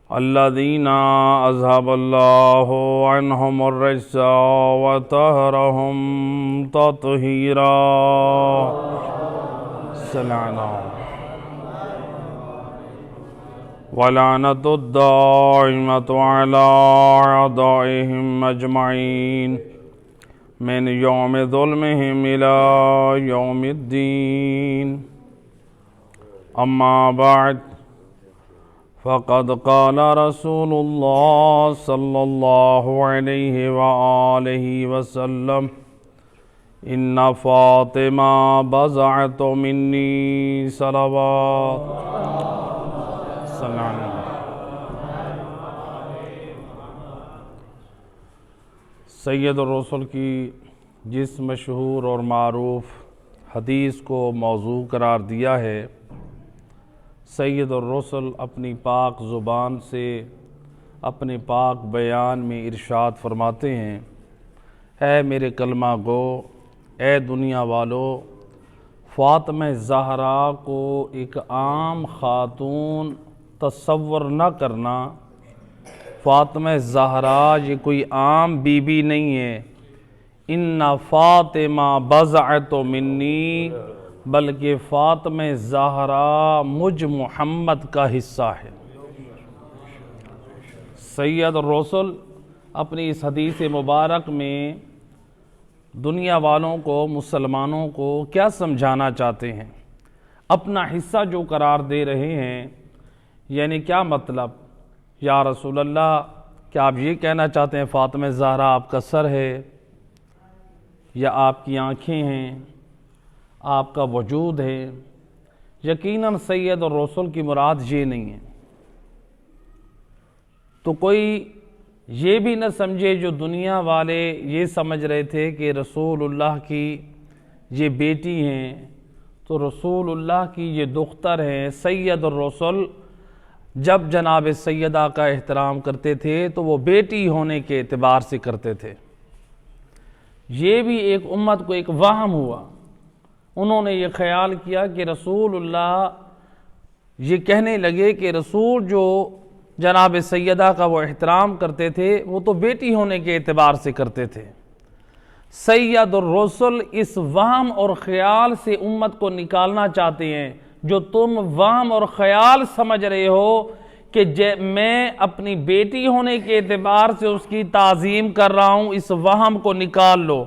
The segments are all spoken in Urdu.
الذين أذهب الله عنهم الرجس وطهرهم تطهيرا سمعنا ولعنة الدائمة على أعدائهم أجمعين من يوم ظلمهم إلى يوم الدين. أما بعد، فقد قال رسول الله صلى الله عليه وآله وسلم: إن فاطمة بضعة مني صلوات سلام. سید الرسل کی جس مشہور اور معروف حدیث کو موضوع قرار دیا ہے، سید الرسل اپنی پاک زبان سے اپنے پاک بیان میں ارشاد فرماتے ہیں: اے میرے کلمہ گو، اے دنیا والو، فاطمہ زہرا کو ایک عام خاتون تصور نہ کرنا. فاطمہ زہرا یہ کوئی عام بی بی نہیں ہے. ان فاطمہ بضعۃ منی، بلکہ فاطمہ زہرا مجھ محمد کا حصہ ہے. سید الرسل اپنی اس حدیث مبارک میں دنیا والوں کو، مسلمانوں کو کیا سمجھانا چاہتے ہیں؟ اپنا حصہ جو قرار دے رہے ہیں، یعنی کیا مطلب؟ یا رسول اللہ، کیا آپ یہ کہنا چاہتے ہیں فاطمہ زہرا آپ کا سر ہے، یا آپ کی آنکھیں ہیں، آپ کا وجود ہے؟ یقیناً سید الرسل کی مراد یہ نہیں ہے. تو کوئی یہ بھی نہ سمجھے جو دنیا والے یہ سمجھ رہے تھے کہ رسول اللہ کی یہ بیٹی ہیں، تو رسول اللہ کی یہ دختر ہیں. سید الرسل جب جناب سیدہ کا احترام کرتے تھے تو وہ بیٹی ہونے کے اعتبار سے کرتے تھے. یہ بھی ایک امت کو ایک وہم ہوا. انہوں نے یہ خیال کیا کہ رسول اللہ یہ کہنے لگے کہ رسول جو جناب سیدہ کا وہ احترام کرتے تھے وہ تو بیٹی ہونے کے اعتبار سے کرتے تھے. سید الرسل اس وہم اور خیال سے امت کو نکالنا چاہتے ہیں جو تم وہم اور خیال سمجھ رہے ہو کہ میں اپنی بیٹی ہونے کے اعتبار سے اس کی تعظیم کر رہا ہوں. اس وہم کو نکال لو.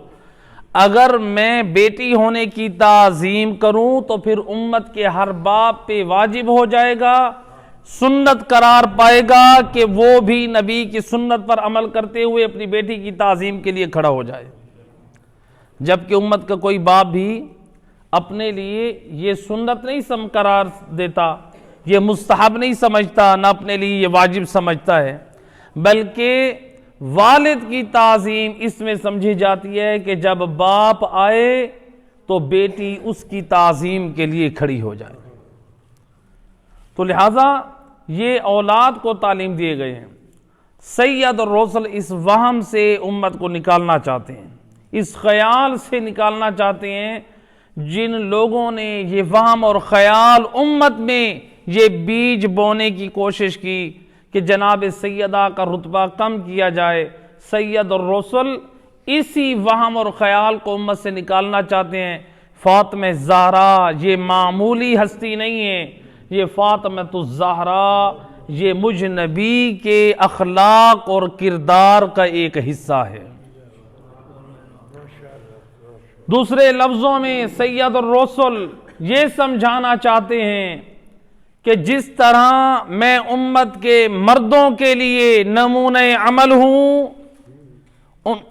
اگر میں بیٹی ہونے کی تعظیم کروں تو پھر امت کے ہر باپ پہ واجب ہو جائے گا، سنت قرار پائے گا کہ وہ بھی نبی کی سنت پر عمل کرتے ہوئے اپنی بیٹی کی تعظیم کے لیے کھڑا ہو جائے. جبکہ امت کا کوئی باپ بھی اپنے لیے یہ سنت نہیں قرار دیتا، یہ مستحب نہیں سمجھتا، نہ اپنے لیے یہ واجب سمجھتا ہے، بلکہ والد کی تعظیم اس میں سمجھی جاتی ہے کہ جب باپ آئے تو بیٹی اس کی تعظیم کے لیے کھڑی ہو جائے. تو لہٰذا یہ اولاد کو تعلیم دیے گئے ہیں. سید الرسل اس وہم سے امت کو نکالنا چاہتے ہیں، اس خیال سے نکالنا چاہتے ہیں. جن لوگوں نے یہ وہم اور خیال امت میں یہ بیج بونے کی کوشش کی کہ جناب سیدہ کا رتبہ کم کیا جائے، سید الرسل اسی وہم اور خیال کو امت سے نکالنا چاہتے ہیں. فاطمہ زہرا یہ معمولی ہستی نہیں ہے، یہ فاطمہ الزہرا یہ مجھ نبی کے اخلاق اور کردار کا ایک حصہ ہے. دوسرے لفظوں میں سید الرسل یہ سمجھانا چاہتے ہیں کہ جس طرح میں امت کے مردوں کے لیے نمونہ عمل ہوں،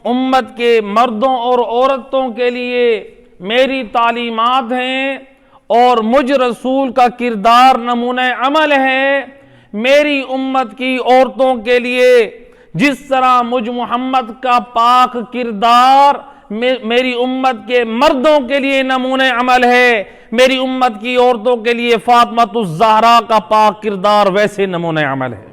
امت کے مردوں اور عورتوں کے لیے میری تعلیمات ہیں اور مجھ رسول کا کردار نمونہ عمل ہے. میری امت کی عورتوں کے لیے جس طرح مجھ محمد کا پاک کردار میری امت کے مردوں کے لیے نمونہ عمل ہے، میری امت کی عورتوں کے لیے فاطمہ الزہرا کا پاک کردار ویسے نمونہ عمل ہے.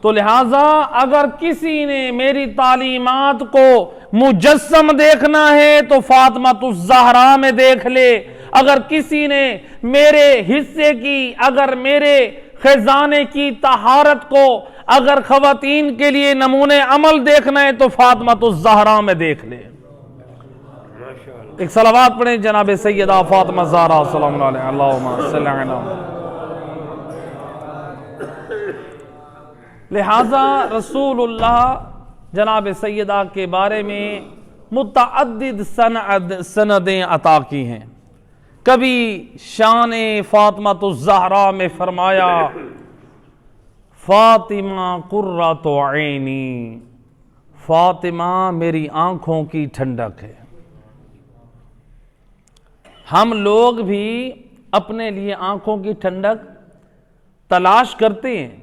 تو لہٰذا اگر کسی نے میری تعلیمات کو مجسم دیکھنا ہے تو فاطمہ الزہرا میں دیکھ لے. اگر کسی نے میرے حصے کی، اگر میرے خزانے کی طہارت کو اگر خواتین کے لیے نمونے عمل دیکھنا ہے تو فاطمہ الزہرا میں دیکھ لے۔ ایک صلوات پڑھیں جناب سیدہ فاطمہ الزہرا سلام علیہ، اللہم صلی علیہ۔ لہذا رسول اللہ جناب سیدہ کے بارے میں متعدد سندیں عطا کی ہیں۔ کبھی شان فاطمہ الزہرا میں فرمایا فاطمہ قرۃ عینی، فاطمہ میری آنکھوں کی ٹھنڈک ہے۔ ہم لوگ بھی اپنے لیے آنکھوں کی ٹھنڈک تلاش کرتے ہیں۔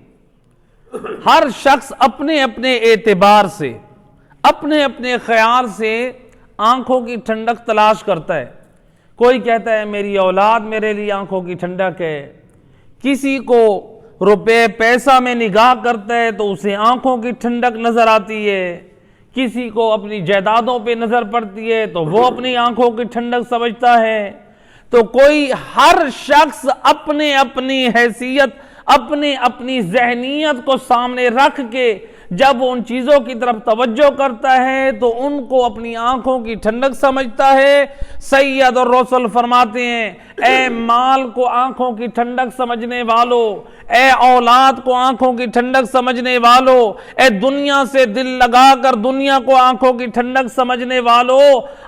ہر شخص اپنے اپنے اعتبار سے، اپنے اپنے خیال سے آنکھوں کی ٹھنڈک تلاش کرتا ہے۔ کوئی کہتا ہے میری اولاد میرے لیے آنکھوں کی ٹھنڈک ہے، کسی کو روپے پیسہ میں نگاہ کرتا ہے تو اسے آنکھوں کی ٹھنڈک نظر آتی ہے، کسی کو اپنی جائیدادوں پہ نظر پڑتی ہے تو وہ اپنی آنکھوں کی ٹھنڈک سمجھتا ہے۔ تو کوئی ہر شخص اپنے اپنی حیثیت، اپنی اپنی ذہنیت کو سامنے رکھ کے جب ان چیزوں کی طرف توجہ کرتا ہے تو ان کو اپنی آنکھوں کی ٹھنڈک سمجھتا ہے۔ سید الرسل فرماتے ہیں اے مال کو آنکھوں کی ٹھنڈک سمجھنے والو، اے اولاد کو آنکھوں کی ٹھنڈک سمجھنے والو، اے دنیا سے دل لگا کر دنیا کو آنکھوں کی ٹھنڈک سمجھنے والو،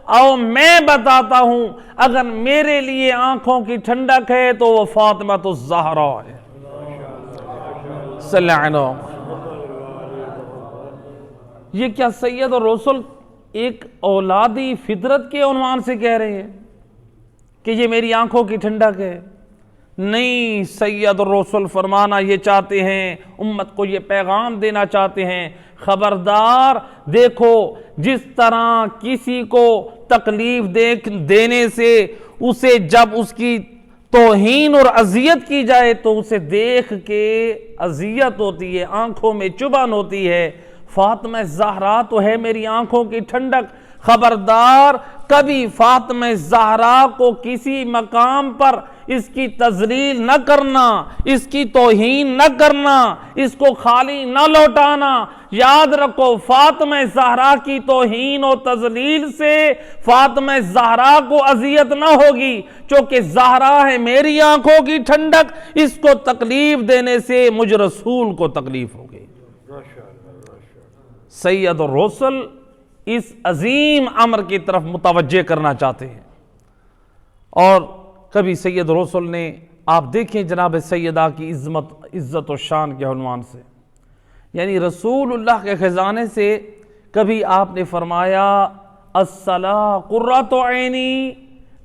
او میں بتاتا ہوں اگر میرے لیے آنکھوں کی ٹھنڈک ہے تو وہ فاطمہ الزہرا ہے۔ صلی اللہ علیہ۔ یہ کیا سید الرسل ایک اولادی فطرت کے عنوان سے کہہ رہے ہیں کہ یہ میری آنکھوں کی ٹھنڈک ہے؟ نہیں، سید الرسل فرمانا یہ چاہتے ہیں، امت کو یہ پیغام دینا چاہتے ہیں، خبردار دیکھو جس طرح کسی کو تکلیف دینے سے اسے جب اس کی توہین اور اذیت کی جائے تو اسے دیکھ کے اذیت ہوتی ہے، آنکھوں میں چبھن ہوتی ہے، فاطمہ زہرا تو ہے میری آنکھوں کی ٹھنڈک۔ خبردار کبھی فاطمہ زہرا کو کسی مقام پر اس کی تذلیل نہ کرنا، اس کی توہین نہ کرنا، اس کو خالی نہ لوٹانا۔ یاد رکھو فاطمہ زہرا کی توہین و تذلیل سے فاطمہ زہرا کو اذیت نہ ہوگی، چونکہ زہرا ہے میری آنکھوں کی ٹھنڈک، اس کو تکلیف دینے سے مجھ رسول کو تکلیف ہوگی۔ سید الرسل اس عظیم امر کی طرف متوجہ کرنا چاہتے ہیں۔ اور کبھی سید الرسل نے، آپ دیکھیں جناب سیدہ کی عزت و شان کے عنوان سے، یعنی رسول اللہ کے خزانے سے کبھی آپ نے فرمایا الصلاۃ قرۃ عینی،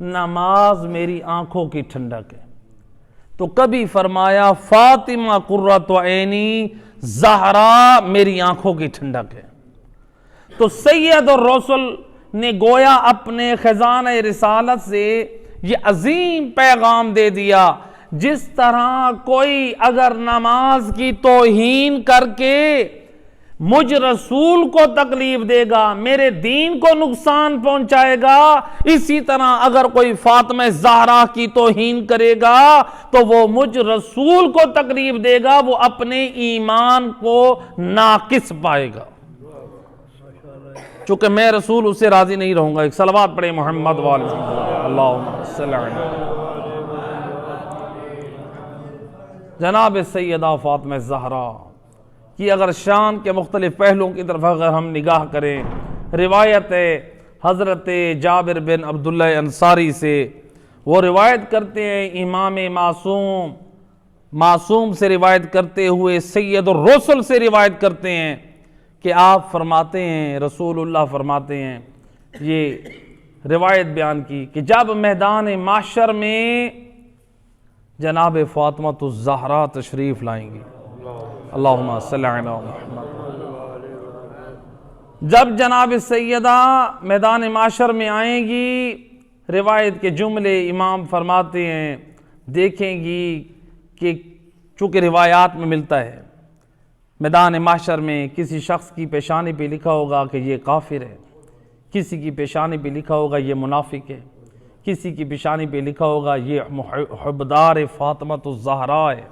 نماز میری آنکھوں کی ٹھنڈک ہے، تو کبھی فرمایا فاطمہ قرۃ عینی، زہرا میری آنکھوں کی ٹھنڈک ہے۔ تو سید الرسل نے گویا اپنے خزانہ رسالت سے یہ عظیم پیغام دے دیا، جس طرح کوئی اگر نماز کی توہین کر کے مجھ رسول کو تکلیف دے گا، میرے دین کو نقصان پہنچائے گا، اسی طرح اگر کوئی فاطمہ زہرا کی توہین کرے گا تو وہ مجھ رسول کو تکلیف دے گا، وہ اپنے ایمان کو ناقص پائے گا، چونکہ میں رسول اس سے راضی نہیں رہوں گا۔ ایک صلوات پڑھیں محمد والے اللہم صلی علیہ۔ جناب سیدہ فاطمہ زہرا کی اگر شان کے مختلف پہلوؤں کی طرف اگر ہم نگاہ کریں، روایت ہے حضرت جابر بن عبداللہ انصاری سے، وہ روایت کرتے ہیں امام معصوم سے روایت کرتے ہوئے سید الرسل سے روایت کرتے ہیں کہ آپ فرماتے ہیں، رسول اللہ فرماتے ہیں، یہ روایت بیان کی کہ جب میدان محشر میں جناب فاطمہ الزہرا تشریف لائیں گی، اللہم صلی علی محمد، جب جناب سیدہ میدان محشر میں آئیں گی، روایت کے جملے امام فرماتے ہیں دیکھیں گی کہ چونکہ روایات میں ملتا ہے میدان محشر میں کسی شخص کی پیشانی پہ لکھا ہوگا کہ یہ کافر ہے، کسی کی پیشانی پہ لکھا ہوگا یہ منافق ہے، کسی کی پیشانی پہ لکھا ہوگا یہ حبدار فاطمہ الزہرا ہے۔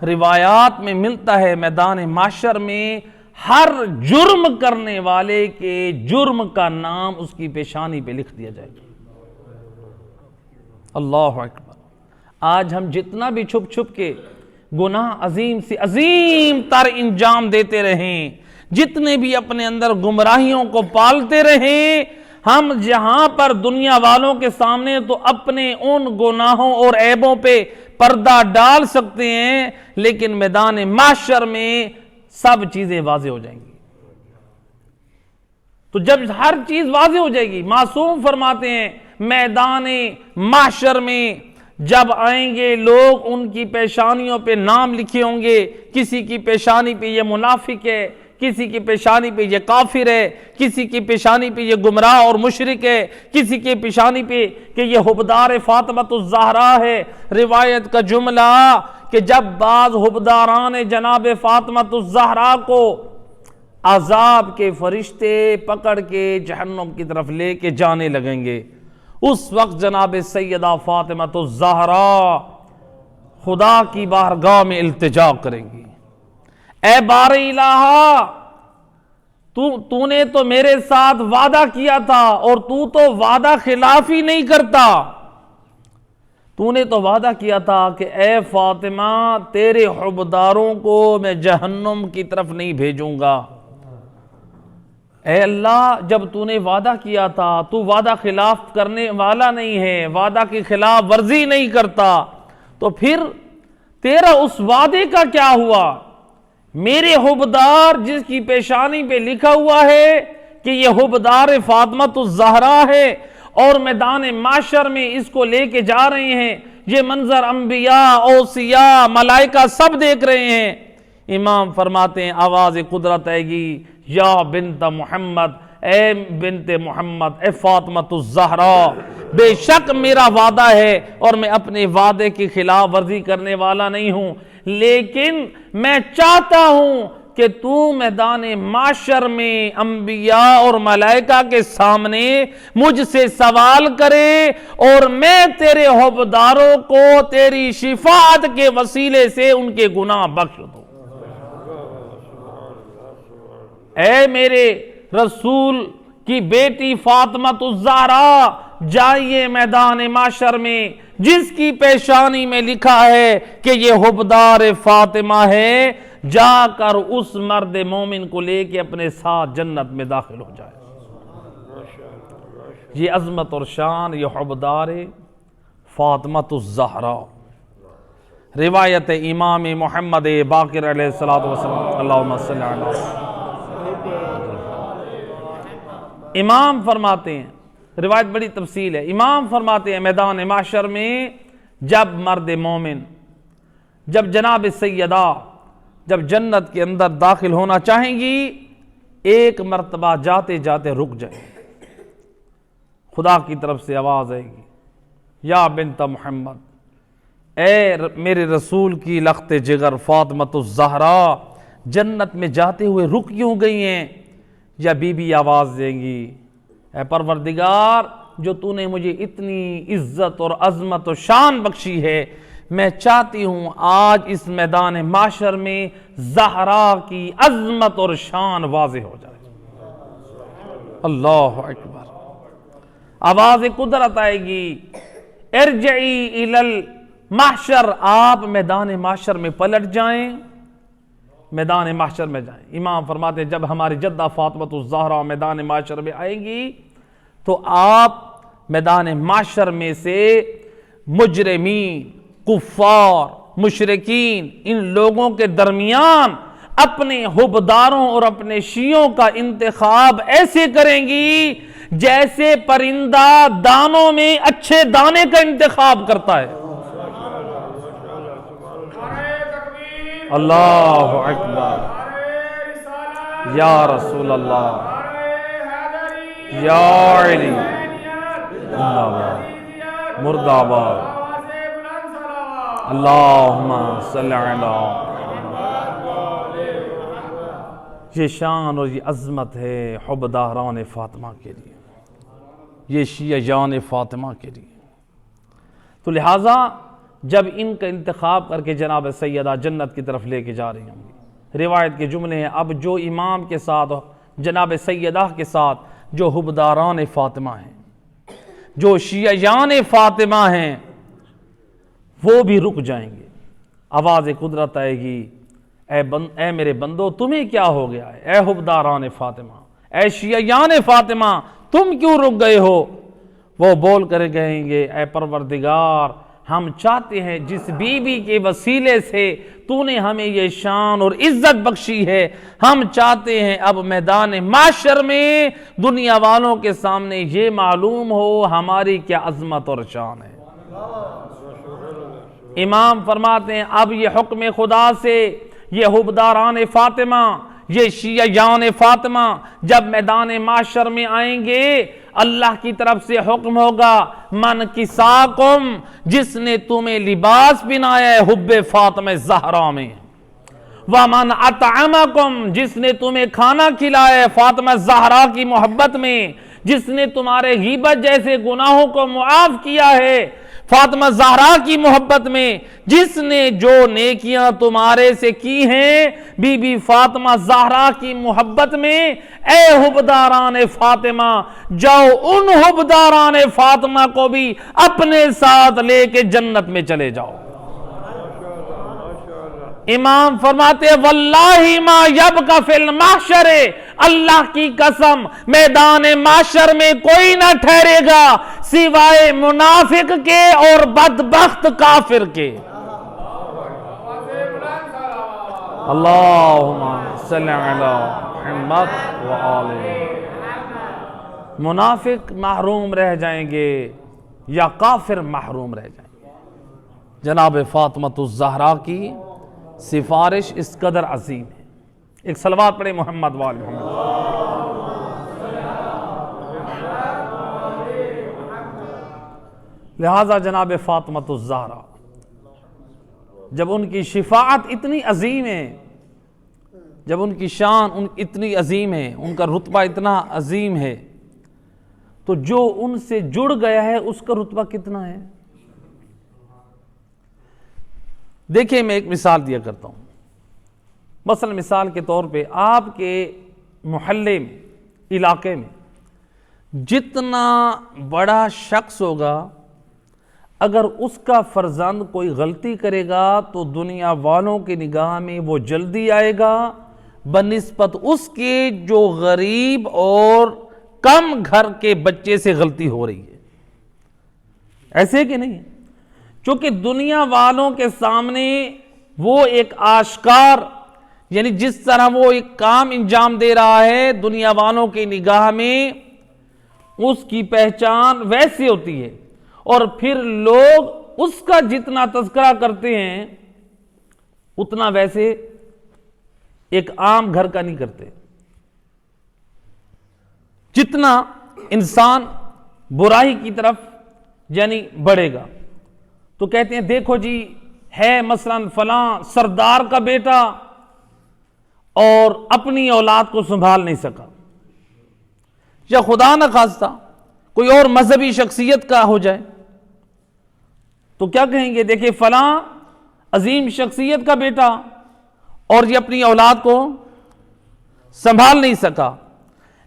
روایات میں ملتا ہے میدان معاشر میں ہر جرم کرنے والے کے جرم کا نام اس کی پیشانی پہ لکھ دیا جائے گا۔ اللہ اکبر۔ آج ہم جتنا بھی چھپ چھپ کے گناہ عظیم سے عظیم تر انجام دیتے رہیں، جتنے بھی اپنے اندر گمراہیوں کو پالتے رہیں، ہم جہاں پر دنیا والوں کے سامنے تو اپنے ان گناہوں اور عیبوں پہ پردہ ڈال سکتے ہیں، لیکن میدان محشر میں سب چیزیں واضح ہو جائیں گی۔ تو جب ہر چیز واضح ہو جائے گی، معصوم فرماتے ہیں میدان محشر میں جب آئیں گے لوگ، ان کی پیشانیوں پہ نام لکھے ہوں گے، کسی کی پیشانی پہ یہ منافق ہے، کسی کی پیشانی پہ یہ کافر ہے، کسی کی پیشانی پہ یہ گمراہ اور مشرک ہے، کسی کی پیشانی پہ کہ یہ حبدار فاطمۃ الزہرا ہے۔ روایت کا جملہ کہ جب بعض حبداران جناب فاطمۃ الزہرا کو عذاب کے فرشتے پکڑ کے جہنم کی طرف لے کے جانے لگیں گے، اس وقت جناب سیدہ فاطمۃ الزہرا خدا کی بارگاہ میں التجا کریں گی، اے بار الہ، تو نے تو میرے ساتھ وعدہ کیا تھا اور تو وعدہ خلافی نہیں کرتا۔ تو نے تو وعدہ کیا تھا کہ اے فاطمہ تیرے حبداروں کو میں جہنم کی طرف نہیں بھیجوں گا۔ اے اللہ، جب تو نے وعدہ کیا تھا، تو وعدہ خلاف کرنے والا نہیں ہے، وعدہ کی خلاف ورزی نہیں کرتا، تو پھر تیرا اس وعدے کا کیا ہوا؟ میرے حبدار جس کی پیشانی پہ لکھا ہوا ہے کہ یہ حبدار فاطمۃ الزہرا ہے اور میدان معاشر میں اس کو لے کے جا رہے ہیں، یہ منظر انبیاء، اوصیاء، ملائکہ سب دیکھ رہے ہیں، امام فرماتے ہیں آواز قدرت آئے گی، یا بنت محمد، اے بنت محمد، اے فاطمۃ الزہرا، بے شک میرا وعدہ ہے اور میں اپنے وعدے کی خلاف ورزی کرنے والا نہیں ہوں، لیکن میں چاہتا ہوں کہ تو میدان معاشر میں انبیاء اور ملائکہ کے سامنے مجھ سے سوال کرے اور میں تیرے حبداروں کو تیری شفاعت کے وسیلے سے ان کے گناہ بخش دوں۔ اے میرے رسول کی بیٹی فاطمۃ الزہرا، جائیے میدان معاشر میں جس کی پیشانی میں لکھا ہے کہ یہ حبدار فاطمہ ہے، جا کر اس مرد مومن کو لے کے اپنے ساتھ جنت میں داخل ہو جائے۔ یہ عظمت اور شان یہ حبدار فاطمۃ الزہرا۔ روایت امام محمد باقر علیہ السلام، اللہم صلی اللہ علیہ وسلم، امام فرماتے ہیں، روایت بڑی تفصیل ہے، امام فرماتے ہیں میدان معاشر میں جب مرد مومن، جب جناب سیدہ جب جنت کے اندر داخل ہونا چاہیں گی، ایک مرتبہ جاتے جاتے رک جائیں، خدا کی طرف سے آواز آئے گی، یا بنت محمد، اے میرے رسول کی لخت جگر فاطمۃ الزہرا، جنت میں جاتے ہوئے رک کیوں گئی ہیں؟ یا بی بی آواز دیں گی، اے پروردگار، جو تو نے مجھے اتنی عزت اور عظمت و شان بخشی ہے، میں چاہتی ہوں آج اس میدان معاشر میں زہرا کی عظمت اور شان واضح ہو جائے۔ اللہ اکبر۔ آواز قدرت آئے گی، ارجعی الی المحشر، آپ میدان معاشر میں پلٹ جائیں، میدان محشر میں جائیں۔ امام فرماتے ہیں جب ہماری جدہ فاطمۃ الزہرا میدان محشر میں آئیں گی تو آپ میدان محشر میں سے مجرمین، کفار، مشرکین، ان لوگوں کے درمیان اپنے حبداروں اور اپنے شیعوں کا انتخاب ایسے کریں گی جیسے پرندہ دانوں میں اچھے دانے کا انتخاب کرتا ہے۔ اللہ اکبر، یا رسول اللہ، یا علی، زندہ باد، مرد آباد، اللہم صلی علی۔ یہ شان اور یہ عظمت ہے حبداران فاطمہ کے لیے، یہ شیعہ جان فاطمہ کے لیے۔ تو لہٰذا جب ان کا انتخاب کر کے جناب سیدہ جنت کی طرف لے کے جا رہی ہوں گی۔ روایت کے جملے ہیں، اب جو امام کے ساتھ جناب سیدہ کے ساتھ جو حبداران فاطمہ ہیں، جو شیعیان فاطمہ ہیں، وہ بھی رک جائیں گے۔ آواز قدرت آئے گی، اے میرے بندو تمہیں کیا ہو گیا ہے؟ اے حبداران فاطمہ، اے شیعیان فاطمہ، تم کیوں رک گئے ہو؟ وہ بول کر کہیں گے، اے پروردگار، ہم چاہتے ہیں جس بی بی کے وسیلے سے تو نے ہمیں یہ شان اور عزت بخشی ہے، ہم چاہتے ہیں اب میدان معاشر میں دنیا والوں کے سامنے یہ معلوم ہو ہماری کیا عظمت اور شان ہے۔ امام فرماتے ہیں اب یہ حکم خدا سے یہ حبداران فاطمہ، یہ شیعیان فاطمہ جب میدان معاشر میں آئیں گے، اللہ کی طرف سے حکم ہوگا، من کساکم، جس نے تمہیں لباس پہنایا ہے حب فاطمہ زہرا میں، ومن اطعمکم، جس نے تمہیں کھانا کھلایا ہے فاطمہ زہرا کی محبت میں، جس نے تمہارے غیبت جیسے گناہوں کو معاف کیا ہے فاطمہ زہرا کی محبت میں، جس نے جو نیکیاں تمہارے سے کی ہیں بی بی فاطمہ زہرا کی محبت میں، اے حبداران فاطمہ جاؤ ان حبداران فاطمہ کو بھی اپنے ساتھ لے کے جنت میں چلے جاؤ۔ امام فرماتے واللہ ما یبقى فی المحشر، اللہ کی قسم میدان معاشر میں کوئی نہ ٹھہرے گا سوائے منافق کے اور بدبخت کافر کے۔ اللہم صلی علی محمد وآلہ۔ منافق محروم رہ جائیں گے یا کافر محروم رہ جائیں گے۔ جناب فاطمہ الزہرا کی سفارش اس قدر عظیم ہے۔ ایک صلوات پڑھیں محمد وآل محمد۔ لہذا جناب فاطمہ الزہرا جب ان کی شفاعت اتنی عظیم ہے، جب ان کی شان اتنی عظیم ہے، ان کا رتبہ اتنا عظیم ہے، تو جو ان سے جڑ گیا ہے اس کا رتبہ کتنا ہے؟ دیکھیں میں ایک مثال دیا کرتا ہوں۔ مثلا مثال کے طور پہ آپ کے محلے میں، علاقے میں جتنا بڑا شخص ہوگا، اگر اس کا فرزند کوئی غلطی کرے گا تو دنیا والوں کی نگاہ میں وہ جلدی آئے گا بنسبت اس کے جو غریب اور کم گھر کے بچے سے غلطی ہو رہی ہے۔ ایسے کہ نہیں؟ چونکہ دنیا والوں کے سامنے وہ ایک آشکار، یعنی جس طرح وہ ایک کام انجام دے رہا ہے دنیا والوں کی نگاہ میں اس کی پہچان ویسے ہوتی ہے، اور پھر لوگ اس کا جتنا تذکرہ کرتے ہیں اتنا ویسے ایک عام گھر کا نہیں کرتے۔ جتنا انسان برائی کی طرف یعنی بڑھے گا تو کہتے ہیں دیکھو جی ہے مثلا فلاں سردار کا بیٹا اور اپنی اولاد کو سنبھال نہیں سکا، یا خدا نہ خواستہ کوئی اور مذہبی شخصیت کا ہو جائے تو کیا کہیں گے؟ دیکھیں فلاں عظیم شخصیت کا بیٹا اور یہ اپنی اولاد کو سنبھال نہیں سکا۔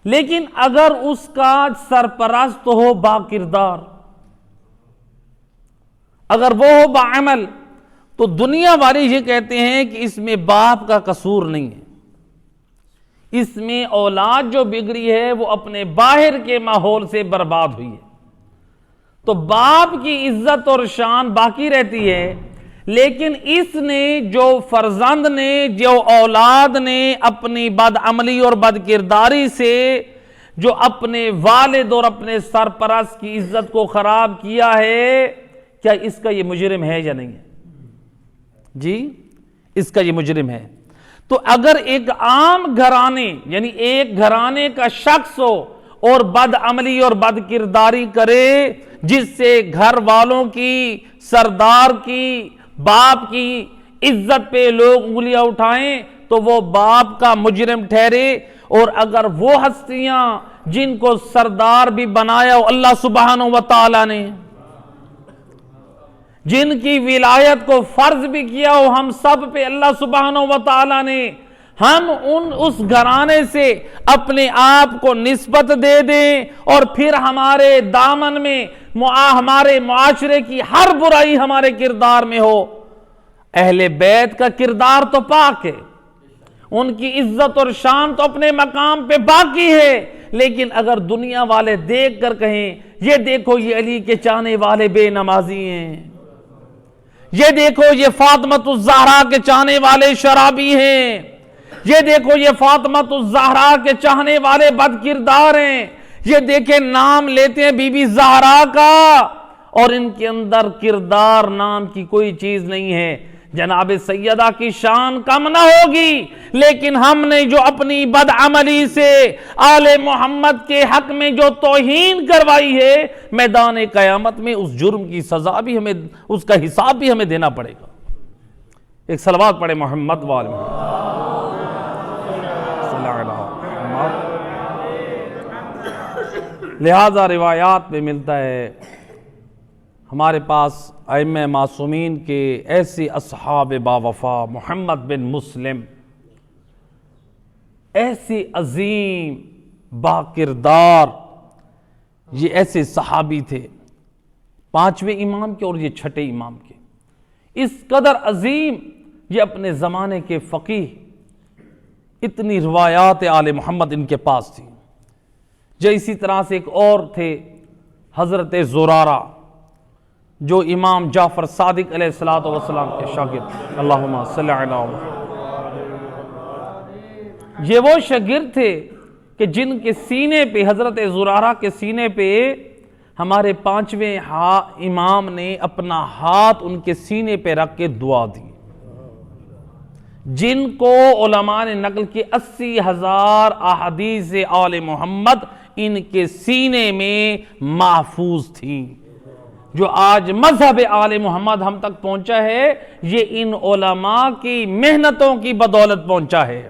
لیکن اگر اس کا سرپرست ہو با کردار، اگر وہ ہو بعمل، تو دنیا والے یہ کہتے ہیں کہ اس میں باپ کا قصور نہیں ہے، اس میں اولاد جو بگڑی ہے وہ اپنے باہر کے ماحول سے برباد ہوئی ہے۔ تو باپ کی عزت اور شان باقی رہتی ہے، لیکن اس نے جو فرزند نے، جو اولاد نے اپنی بدعملی اور بد کرداری سے جو اپنے والد اور اپنے سرپرست کی عزت کو خراب کیا ہے، کیا اس کا یہ مجرم ہے یا نہیں ہے؟ جی اس کا یہ مجرم ہے۔ تو اگر ایک عام گھرانے یعنی ایک گھرانے کا شخص ہو اور بد عملی اور بد کرداری کرے جس سے گھر والوں کی، سردار کی، باپ کی عزت پہ لوگ انگلیاں اٹھائیں تو وہ باپ کا مجرم ٹھہرے، اور اگر وہ ہستیاں جن کو سردار بھی بنایا اللہ سبحانہ و تعالی نے، جن کی ولایت کو فرض بھی کیا ہو ہم سب پہ اللہ سبحانہ و تعالی نے، ہم اس گھرانے سے اپنے آپ کو نسبت دے دیں اور پھر ہمارے دامن میں ہمارے معاشرے کی ہر برائی ہمارے کردار میں ہو۔ اہل بیت کا کردار تو پاک ہے، ان کی عزت اور شان تو اپنے مقام پہ باقی ہے، لیکن اگر دنیا والے دیکھ کر کہیں یہ دیکھو یہ علی کے چاہنے والے بے نمازی ہیں، یہ دیکھو یہ فاطمۃ الزہرا کے چاہنے والے شرابی ہیں، یہ دیکھو یہ فاطمۃ الزہرا کے چاہنے والے بد کردار ہیں، یہ دیکھیں نام لیتے ہیں بی بی زہرا کا اور ان کے اندر کردار نام کی کوئی چیز نہیں ہے۔ جناب سیدہ کی شان کم نہ ہوگی، لیکن ہم نے جو اپنی بدعملی سے آل محمد کے حق میں جو توہین کروائی ہے، میدان قیامت میں اس جرم کی سزا بھی ہمیں، اس کا حساب بھی ہمیں دینا پڑے گا۔ ایک صلوات پڑھے محمد وآل محمد۔ لہذا روایات میں ملتا ہے ہمارے پاس ائمہ معصومین کے ایسے اصحاب با وفا، محمد بن مسلم ایسے عظیم با کردار، یہ ایسے صحابی تھے، پانچویں امام کے اور یہ چھٹے امام کے، اس قدر عظیم، یہ اپنے زمانے کے فقیہ، اتنی روایات آل محمد ان کے پاس تھی۔ جو اسی طرح سے ایک اور تھے حضرت زرارہ، جو امام جعفر صادق علیہ السلام کے شاگرد، اللہم صلی علی محمد۔ یہ وہ شاگرد تھے کہ جن کے سینے پہ، حضرت زرارہ کے سینے پہ ہمارے پانچویں امام نے اپنا ہاتھ ان کے سینے پہ رکھ کے دعا دی، جن کو علماء نے نقل کی 80,000 احادیث آل محمد ان کے سینے میں محفوظ تھیں۔ جو آج مذہب آل محمد ہم تک پہنچا ہے، یہ ان علماء کی محنتوں کی بدولت پہنچا ہے۔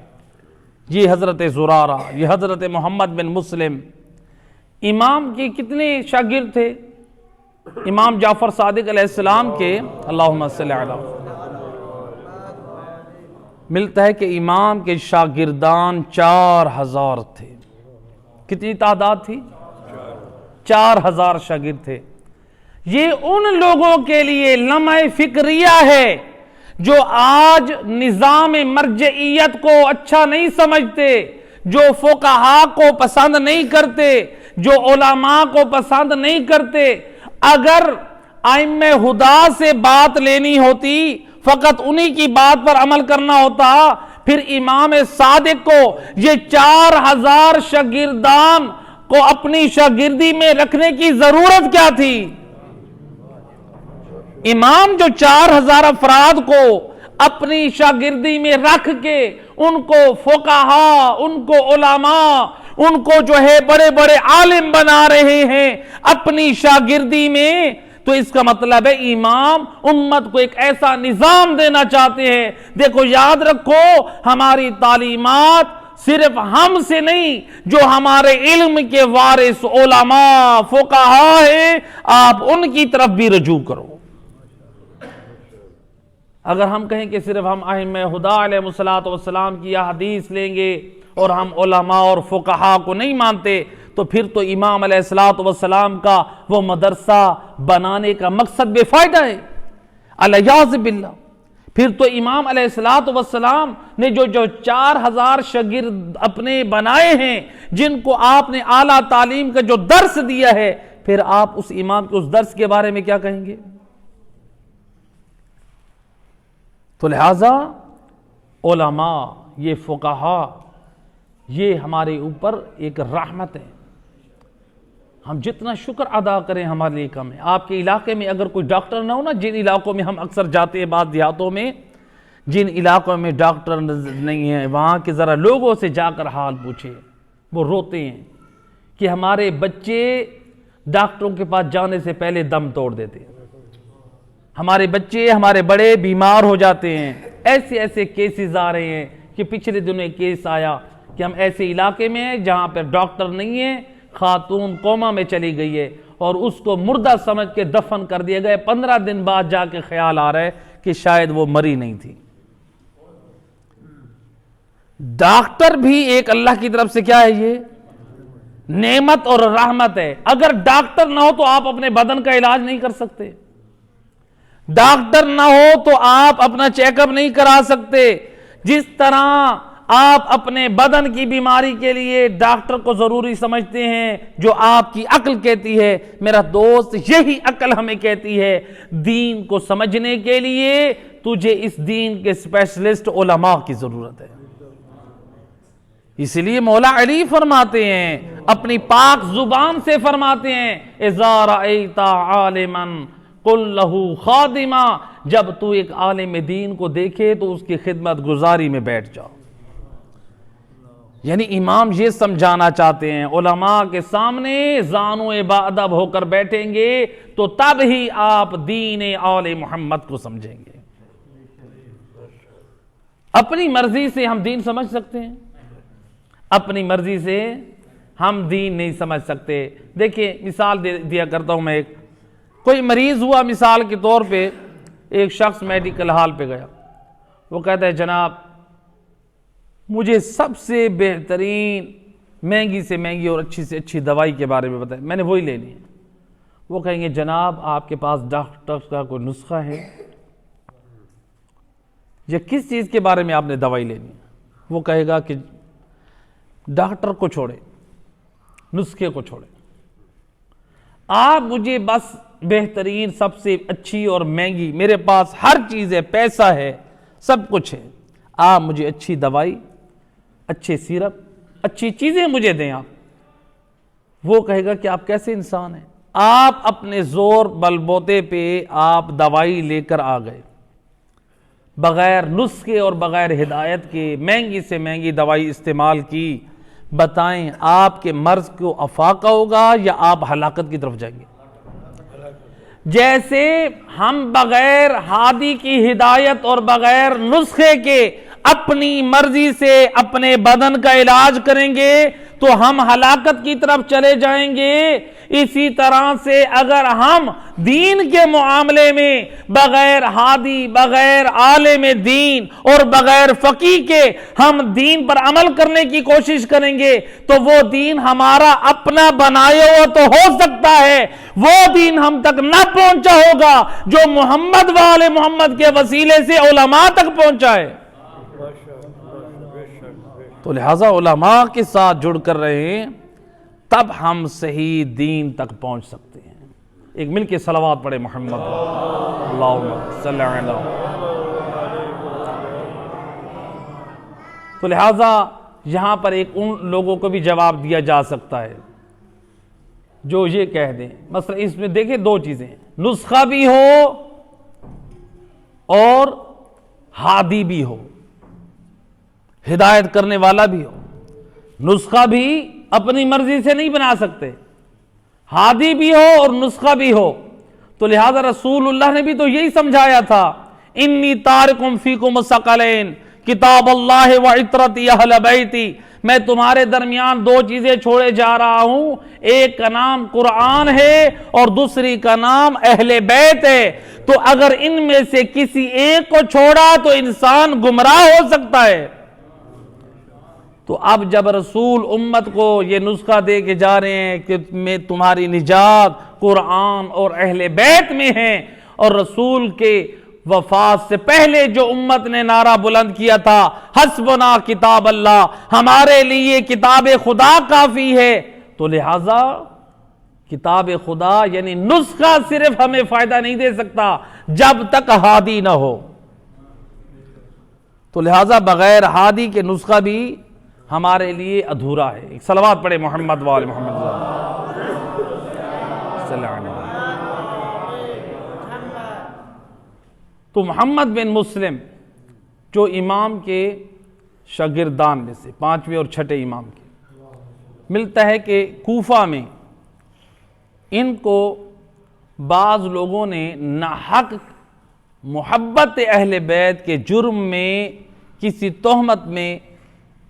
یہ حضرت زرارہ، یہ حضرت محمد بن مسلم، امام کے کتنے شاگرد تھے؟ امام جعفر صادق علیہ السلام کے، اللہم صلی علی محمد، ملتا ہے کہ امام کے شاگردان 4,000 تھے۔ کتنی تعداد تھی؟ 4,000 شاگرد تھے۔ یہ ان لوگوں کے لیے لمحہ فکریہ ہے جو آج نظام مرجعیت کو اچھا نہیں سمجھتے، جو فقہاء کو پسند نہیں کرتے، جو علماء کو پسند نہیں کرتے۔ اگر ائمہ ہدا سے بات لینی ہوتی، فقط انہی کی بات پر عمل کرنا ہوتا، پھر امام صادق کو یہ 4,000 شاگردان کو اپنی شاگردی میں رکھنے کی ضرورت کیا تھی؟ امام جو 4,000 افراد کو اپنی شاگردی میں رکھ کے ان کو فقہاء، ان کو علماء، ان کو جو ہے بڑے بڑے عالم بنا رہے ہیں اپنی شاگردی میں، تو اس کا مطلب ہے امام امت کو ایک ایسا نظام دینا چاہتے ہیں۔ دیکھو یاد رکھو، ہماری تعلیمات صرف ہم سے نہیں، جو ہمارے علم کے وارث علماء فقہاء ہیں، آپ ان کی طرف بھی رجوع کرو۔ اگر ہم کہیں کہ صرف ہم ائمہ ہدا علیہ السلام کی حدیث لیں گے اور ہم علماء اور فقہاء کو نہیں مانتے، تو پھر تو امام علیہ السلام کا وہ مدرسہ بنانے کا مقصد بے فائدہ ہے، الیاذ باللہ۔ پھر تو امام علیہ السلام نے جو 4,000 شاگرد اپنے بنائے ہیں، جن کو آپ نے اعلیٰ تعلیم کا جو درس دیا ہے، پھر آپ اس امام کے اس درس کے بارے میں کیا کہیں گے؟ تو لہذا علماء، یہ فقہاء، یہ ہمارے اوپر ایک رحمت ہے۔ ہم جتنا شکر ادا کریں ہمارے لیے کم ہے۔ آپ کے علاقے میں اگر کوئی ڈاکٹر نہ ہو نا، جن علاقوں میں ہم اکثر جاتے ہیں، بعض دیہاتوں میں جن علاقوں میں ڈاکٹر نہیں ہیں، وہاں کے ذرا لوگوں سے جا کر حال پوچھے، وہ روتے ہیں کہ ہمارے بچے ڈاکٹروں کے پاس جانے سے پہلے دم توڑ دیتے ہیں، ہمارے بچے، ہمارے بڑے بیمار ہو جاتے ہیں۔ ایسے ایسے کیسز آ رہے ہیں کہ پچھلے دنوں ایک کیس آیا کہ ہم ایسے علاقے میں ہیں جہاں پر ڈاکٹر نہیں ہیں، خاتون کوما میں چلی گئی ہے اور اس کو مردہ سمجھ کے دفن کر دیا گیا. 15 دن بعد جا کے خیال آ رہا ہے کہ شاید وہ مری نہیں تھی. ڈاکٹر بھی ایک اللہ کی طرف سے کیا ہے؟ یہ نعمت اور رحمت ہے. اگر ڈاکٹر نہ ہو تو آپ اپنے بدن کا علاج نہیں کر سکتے. ڈاکٹر نہ ہو تو آپ اپنا چیک اپ نہیں کرا سکتے. جس طرح آپ اپنے بدن کی بیماری کے لیے ڈاکٹر کو ضروری سمجھتے ہیں جو آپ کی عقل کہتی ہے، میرا دوست یہی عقل ہمیں کہتی ہے دین کو سمجھنے کے لیے تجھے اس دین کے اسپیشلسٹ علماء کی ضرورت ہے. اس لیے مولا علی فرماتے ہیں، اپنی پاک زبان سے فرماتے ہیں، اذا رأیت عالما قل لہ خادما، جب تو ایک عالم دین کو دیکھے تو اس کی خدمت گزاری میں بیٹھ جاؤ. یعنی امام یہ سمجھانا چاہتے ہیں علماء کے سامنے زانو باادب ہو کر بیٹھیں گے تو تب ہی آپ دین آل محمد کو سمجھیں گے. اپنی مرضی سے ہم دین سمجھ سکتے ہیں؟ اپنی مرضی سے ہم دین نہیں سمجھ سکتے. دیکھیں مثال دیا کرتا ہوں میں. ایک کوئی مریض ہوا، مثال کے طور پہ ایک شخص میڈیکل ہال پہ گیا. وہ کہتا ہے جناب مجھے سب سے بہترین مہنگی سے مہنگی اور اچھی سے اچھی دوائی کے بارے میں بتائیں، میں نے وہی لینی ہے. وہ کہیں گے جناب آپ کے پاس ڈاکٹر کا کوئی نسخہ ہے یا کس چیز کے بارے میں آپ نے دوائی لینی ہے؟ وہ کہے گا کہ ڈاکٹر کو چھوڑے، نسخے کو چھوڑے، آپ مجھے بس بہترین سب سے اچھی اور مہنگی، میرے پاس ہر چیز ہے، پیسہ ہے، سب کچھ ہے، آپ مجھے اچھی دوائی، اچھے سیرپ، اچھی چیزیں مجھے دیں آپ. وہ کہے گا کہ آپ کیسے انسان ہیں؟ آپ اپنے زور بلبوتے پہ آپ دوائی لے کر آ گئے، بغیر نسخے اور بغیر ہدایت کے مہنگی سے مہنگی دوائی استعمال کی. بتائیں آپ کے مرض کو افاقہ ہوگا یا آپ ہلاکت کی طرف جائیں گے؟ جیسے ہم بغیر ہادی کی ہدایت اور بغیر نسخے کے اپنی مرضی سے اپنے بدن کا علاج کریں گے تو ہم ہلاکت کی طرف چلے جائیں گے. اسی طرح سے اگر ہم دین کے معاملے میں بغیر ہادی، بغیر عالم دین اور بغیر فقیہ کے ہم دین پر عمل کرنے کی کوشش کریں گے تو وہ دین ہمارا اپنا بنایا ہوا تو ہو سکتا ہے، وہ دین ہم تک نہ پہنچا ہوگا جو محمد والے محمد کے وسیلے سے علماء تک پہنچا ہے. تو لہٰذا علماء کے ساتھ جڑ کر رہیں تب ہم صحیح دین تک پہنچ سکتے ہیں. ایک مل کے صلوات پڑھے محمد اللہم صلی علی. تو لہٰذا یہاں پر ایک ان لوگوں کو بھی جواب دیا جا سکتا ہے جو یہ کہہ دیں، مثلا اس میں دیکھیں دو چیزیں، نسخہ بھی ہو اور ہادی بھی ہو، ہدایت کرنے والا بھی ہو. نسخہ بھی اپنی مرضی سے نہیں بنا سکتے، ہادی بھی ہو اور نسخہ بھی ہو. تو لہذا رسول اللہ نے بھی تو یہی سمجھایا تھا، انی تارکم فیکم الثقلین کتاب اللہ و عطرتی اہل بیتی، میں تمہارے درمیان دو چیزیں چھوڑے جا رہا ہوں، ایک کا نام قرآن ہے اور دوسری کا نام اہل بیت ہے. تو اگر ان میں سے کسی ایک کو چھوڑا تو انسان گمراہ ہو سکتا ہے. تو اب جب رسول امت کو یہ نسخہ دے کے جا رہے ہیں کہ میں تمہاری نجات قرآن اور اہل بیت میں ہے، اور رسول کے وفات سے پہلے جو امت نے نعرہ بلند کیا تھا حسبنا کتاب اللہ، ہمارے لیے کتاب خدا کافی ہے، تو لہٰذا کتاب خدا یعنی نسخہ صرف ہمیں فائدہ نہیں دے سکتا جب تک ہادی نہ ہو. تو لہٰذا بغیر ہادی کے نسخہ بھی ہمارے لیے ادھورا ہے. ایک صلوات پڑھے محمد وآل محمد صلی اللہ علیہ وسلم. تو محمد بن مسلم جو امام کے شاگردان میں سے پانچویں اور چھٹے امام کے، ملتا ہے کہ کوفہ میں ان کو بعض لوگوں نے ناحق محبت اہل بیت کے جرم میں کسی تہمت میں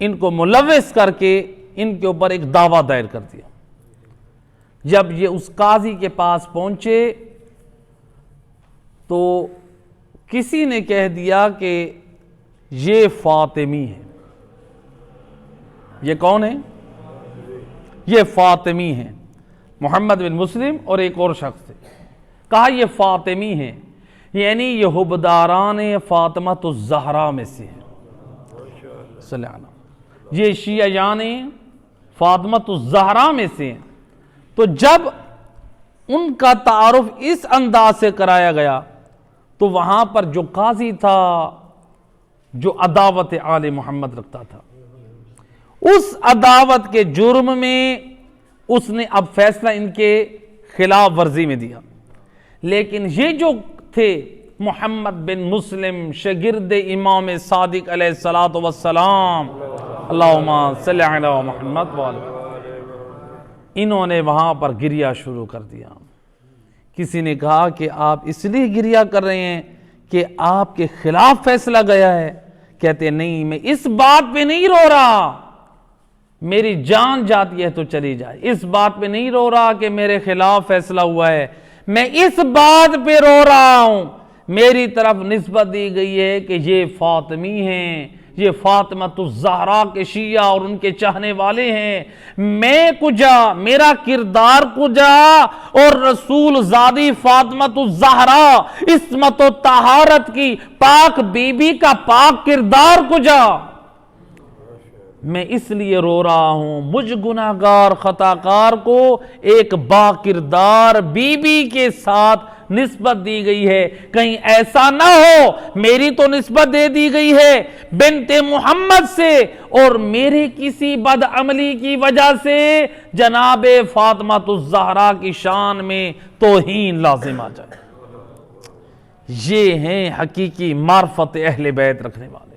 ان کو ملوث کر کے ان کے اوپر ایک دعویٰ دائر کر دیا جب یہ اس قاضی کے پاس پہنچے تو کسی نے کہہ دیا کہ یہ فاطمی ہے۔ یہ کون ہے؟ یہ فاطمی ہیں، محمد بن مسلم اور ایک اور شخص ہے۔ کہا یہ فاطمی ہیں، یعنی یہ حبداران فاطمہ الزہرا میں سے ہے۔ صلی اللہ علیہ وسلم، یہ شیعیان فاطمہ الزہرا میں سے ہیں۔ تو جب ان کا تعارف اس انداز سے کرایا گیا تو وہاں پر جو قاضی تھا، جو عداوت آل محمد رکھتا تھا، اس عداوت کے جرم میں اس نے اب فیصلہ ان کے خلاف ورزی میں دیا۔ لیکن یہ جو تھے محمد بن مسلم شاگرد امام صادق علیہ الصلوۃ والسلام، اللہم صلی علی محمد وآلہ، انہوں نے وہاں پر گریہ شروع کر دیا۔ کسی نے کہا کہ آپ اس لیے گریہ کر رہے ہیں کہ آپ کے خلاف فیصلہ گیا ہے؟ کہتے نہیں، میں اس بات پہ نہیں رو رہا، میری جان جاتی ہے تو چلی جائے، اس بات پہ نہیں رو رہا کہ میرے خلاف فیصلہ ہوا ہے، میں اس بات پہ رو رہا ہوں، میری طرف نسبت دی گئی ہے کہ یہ فاطمی ہیں، یہ فاطمہ الزہرا کے شیعہ اور ان کے چاہنے والے ہیں، میں کجا، میرا کردار کجا، اور رسول زادی فاطمہ الزہرا عصمت و طہارت کی پاک بی بی کا پاک کردار کجا؟ میں اس لیے رو رہا ہوں، مجھ گناہگار خطاکار کو ایک با کردار بی بی کے ساتھ نسبت دی گئی ہے، کہیں ایسا نہ ہو میری تو نسبت دے دی گئی ہے بنت محمد سے، اور میرے کسی بد عملی کی وجہ سے جناب فاطمہ الزہرا کی شان میں توہین لازم آ جائے۔ یہ ہیں حقیقی معرفت اہل بیت رکھنے والے۔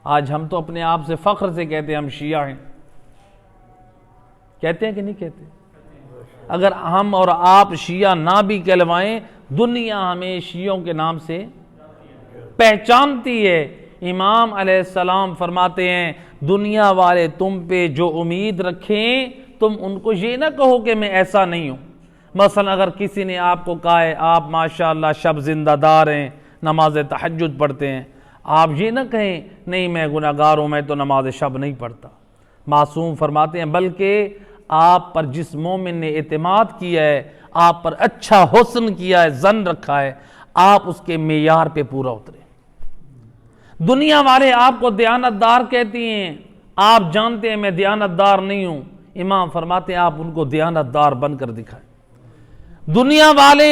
آج ہم تو اپنے آپ سے فخر سے کہتے ہیں ہم شیعہ ہیں، کہتے ہیں کہ نہیں کہتے؟ اگر ہم اور آپ شیعہ نہ بھی کہلوائیں، دنیا ہمیں شیعوں کے نام سے پہچانتی ہے۔ امام علیہ السلام فرماتے ہیں دنیا والے تم پہ جو امید رکھیں تم ان کو یہ نہ کہو کہ میں ایسا نہیں ہوں۔ مثلا اگر کسی نے آپ کو کہا ہے آپ ماشاءاللہ شب زندہ دار ہیں، نماز تہجد پڑھتے ہیں، آپ یہ نہ کہیں نہیں میں گناہگار ہوں، میں تو نماز شب نہیں پڑھتا۔ معصوم فرماتے ہیں بلکہ آپ پر جس مومن نے اعتماد کیا ہے، آپ پر اچھا حسن کیا ہے، ظن رکھا ہے، آپ اس کے معیار پہ پورا اترے۔ دنیا والے آپ کو دیانت دار کہتی ہیں، آپ جانتے ہیں میں دیانت دار نہیں ہوں، امام فرماتے ہیں آپ ان کو دیانت دار بن کر دکھائیں۔ دنیا والے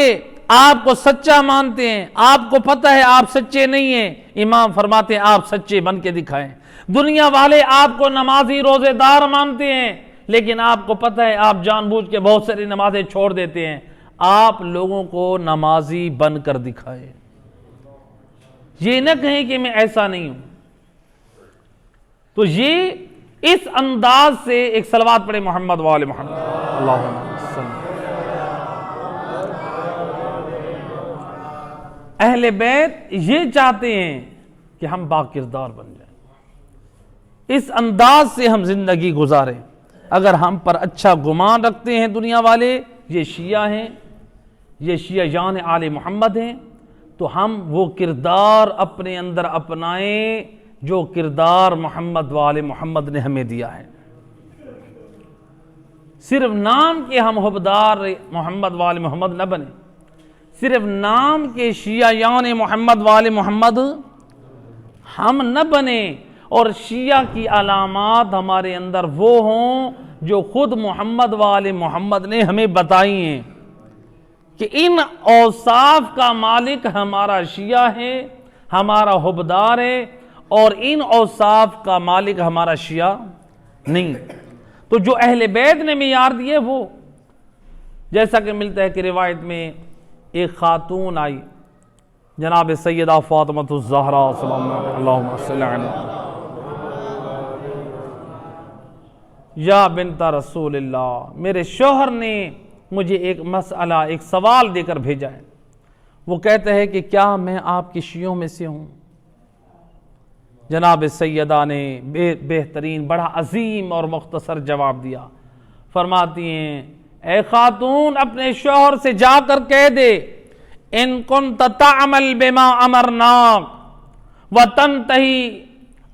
آپ کو سچا مانتے ہیں، آپ کو پتہ ہے آپ سچے نہیں ہیں، امام فرماتے ہیں آپ سچے بن کے دکھائیں۔ دنیا والے آپ کو نمازی روزے دار مانتے ہیں، لیکن آپ کو پتہ ہے آپ جان بوجھ کے بہت ساری نمازیں چھوڑ دیتے ہیں، آپ لوگوں کو نمازی بن کر دکھائیں۔ یہ نہ کہیں کہ میں ایسا نہیں ہوں۔ تو یہ اس انداز سے ایک صلوات پڑھے محمد وآل محمد، اللہم صلی۔ اہل بیت یہ چاہتے ہیں کہ ہم باکردار بن جائیں، اس انداز سے ہم زندگی گزاریں۔ اگر ہم پر اچھا گمان رکھتے ہیں دنیا والے، یہ شیعہ ہیں، یہ شیعیان آل محمد ہیں، تو ہم وہ کردار اپنے اندر اپنائیں جو کردار محمد وآل محمد نے ہمیں دیا ہے۔ صرف نام کے ہم حبدار محمد وآل محمد نہ بنیں، صرف نام کے شیعیان محمد وآل محمد ہم نہ بنیں، اور شیعہ کی علامات ہمارے اندر وہ ہوں جو خود محمد وآل محمد نے ہمیں بتائی ہیں کہ ان اوصاف کا مالک ہمارا شیعہ ہے، ہمارا حبدار ہے، اور ان اوصاف کا مالک ہمارا شیعہ نہیں۔ تو جو اہل بیت نے معیار دیے وہ، جیسا کہ ملتا ہے کہ روایت میں ایک خاتون آئی، جناب سیدہ فاطمہ الزہرا اللہم صلی علیہ، یا بنت رسول اللہ، میرے شوہر نے مجھے ایک مسئلہ، ایک سوال دے کر بھیجا ہے، وہ کہتا ہے کہ کیا میں آپ کی شیعوں میں سے ہوں؟ جناب سیدہ نے بہترین بڑا عظیم اور مختصر جواب دیا، فرماتی ہیں اے خاتون اپنے شوہر سے جا کر کہہ دے ان کنت تعمل بما امرناک وتنتہی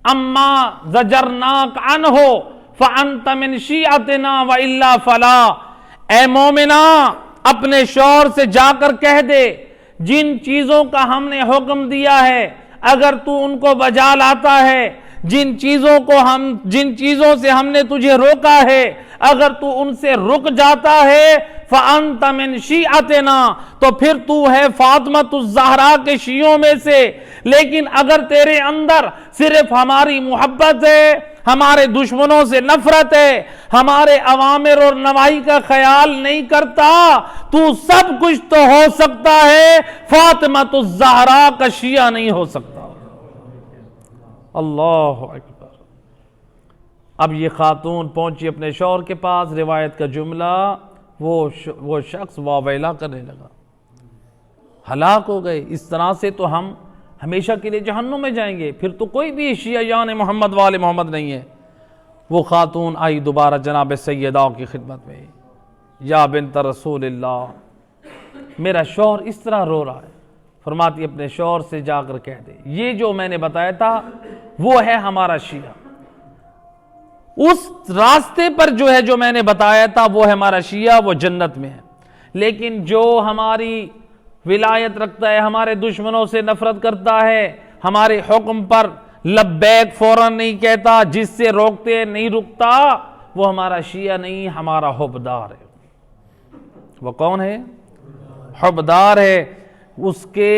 اما زجرناک عنہ فانت من شیعتنا والا فلا۔ اے مومنہ اپنے شوہر سے جا کر کہہ دے جن چیزوں کا ہم نے حکم دیا ہے اگر تو ان کو بجا لاتا ہے، جن چیزوں سے ہم نے تجھے روکا ہے اگر تو ان سے رک جاتا ہے فَأَنْتَ مِنْ شِيعَتِنَا تو پھر تو ہے فاطمۃ الزہرا کے شیعوں میں سے۔ لیکن اگر تیرے اندر صرف ہماری محبت ہے، ہمارے دشمنوں سے نفرت ہے، ہمارے اوامر اور نواہی کا خیال نہیں کرتا، تو سب کچھ تو ہو سکتا ہے، فاطمۃ الزہرا کا شیعہ نہیں ہو سکتا۔ اللہ اکبر۔ اب یہ خاتون پہنچی اپنے شوہر کے پاس، روایت کا جملہ وہ شخص واویلا کرنے لگا، ہلاک ہو گئے، اس طرح سے تو ہم ہمیشہ کے لیے جہنم میں جائیں گے، پھر تو کوئی بھی شیعیان محمد والے محمد نہیں ہے۔ وہ خاتون آئی دوبارہ جناب سیدہ کی خدمت میں، یا بنت رسول اللہ میرا شوہر اس طرح رو رہا ہے۔ فرماتی اپنے شوہر سے جا کر کہہ دے یہ جو میں نے بتایا تھا وہ ہے ہمارا شیعہ، اس راستے پر جو میں نے بتایا تھا وہ ہے ہمارا شیعہ، وہ جنت میں ہے، لیکن جو ہماری ولایت رکھتا ہے، ہمارے دشمنوں سے نفرت کرتا ہے، ہمارے حکم پر لبیک فوراً نہیں کہتا، جس سے روکتے نہیں رکتا، وہ ہمارا شیعہ نہیں، ہمارا حبدار ہے۔ وہ کون ہے؟ حبدار ہے۔ اس کے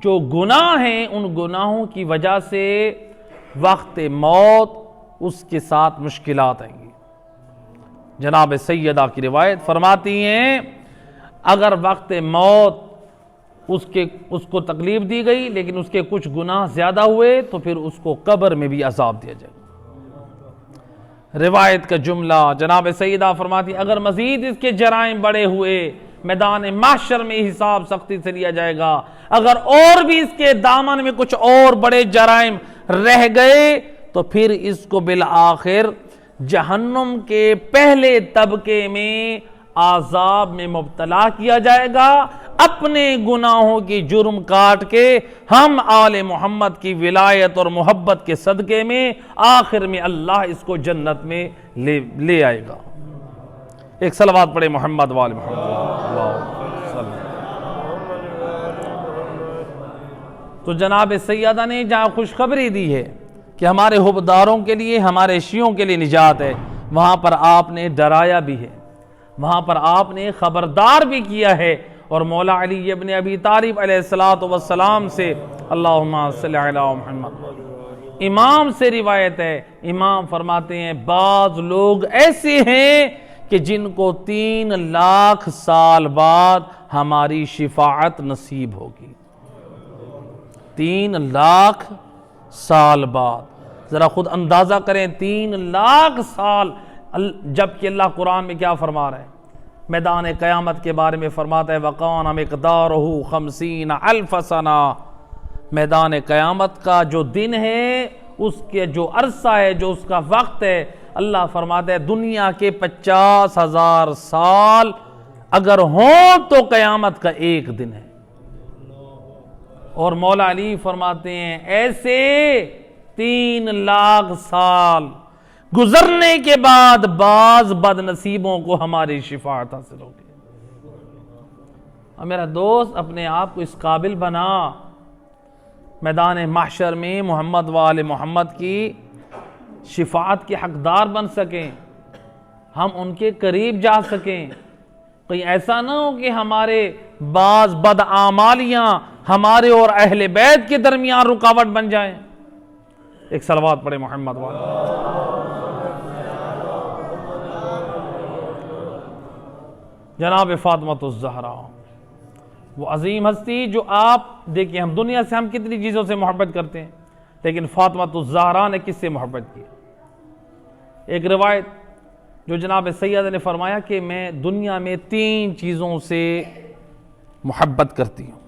جو گناہ ہیں ان گناہوں کی وجہ سے وقت موت اس کے ساتھ مشکلات آئیں گی۔ جناب سیدہ کی روایت فرماتی ہیں اگر وقت موت اس کو تکلیف دی گئی لیکن اس کے کچھ گناہ زیادہ ہوئے تو پھر اس کو قبر میں بھی عذاب دیا جائے۔ روایت کا جملہ جناب سیدہ فرماتی اگر مزید اس کے جرائم بڑے ہوئے میدان محشر میں حساب سختی سے لیا جائے گا، اگر اور بھی اس کے دامن میں کچھ اور بڑے جرائم رہ گئے تو پھر اس کو بالآخر جہنم کے پہلے طبقے میں عذاب میں مبتلا کیا جائے گا۔ اپنے گناہوں کی جرم کاٹ کے ہم آل محمد کی ولایت اور محبت کے صدقے میں آخر میں اللہ اس کو جنت میں لے آئے گا۔ ایک صلوات پڑھے محمد وآل محمد۔ تو جناب سیدہ نے جہاں خوشخبری دی ہے کہ ہمارے حبداروں کے لیے، ہمارے شیعوں کے لیے نجات ہے، وہاں پر آپ نے ڈرایا بھی ہے، وہاں پر آپ نے خبردار بھی کیا ہے، اور مولا علی ابن ابی طالب علیہ السلام سے اللہم صلی علی محمد امام سے روایت ہے، امام فرماتے ہیں بعض لوگ ایسے ہیں کہ جن کو 3 لاکھ سال بعد ہماری شفاعت نصیب ہوگی۔ 3 لاکھ سال بعد، ذرا خود اندازہ کریں 3 لاکھ سال، جبکہ اللہ قرآن میں کیا فرما رہا ہے؟ میدان قیامت کے بارے میں فرماتا ہے وَقَانَ مِقْدَارُهُ 50,000 سَنَةً۔ میدان قیامت کا جو دن ہے، اس کے جو عرصہ ہے، جو اس کا وقت ہے، اللہ فرماتا ہے دنیا کے 50,000 سال اگر ہوں تو قیامت کا ایک دن ہے۔ اور مولا علی فرماتے ہیں ایسے 3 لاکھ سال گزرنے کے بعد بعض بد نصیبوں کو ہماری شفاعت حاصل ہوگی۔ اور میرا دوست اپنے آپ کو اس قابل بنا میدان محشر میں محمد وآل محمد کی شفاعت کے حقدار بن سکیں، ہم ان کے قریب جا سکیں۔ کہیں ایسا نہ ہو کہ ہمارے بعض بد اعمالیاں ہمارے اور اہل بیت کے درمیان رکاوٹ بن جائیں۔ ایک صلوات پڑھے محمد وآل۔ جناب فاطمۃ الزہرا وہ عظیم ہستی جو آپ دیکھیں، ہم دنیا سے ہم کتنی چیزوں سے محبت کرتے ہیں، لیکن فاطمۃ الزہرا نے کس سے محبت کی؟ ایک روایت جو جناب سیدہ نے فرمایا کہ میں دنیا میں 3 چیزوں سے محبت کرتی ہوں،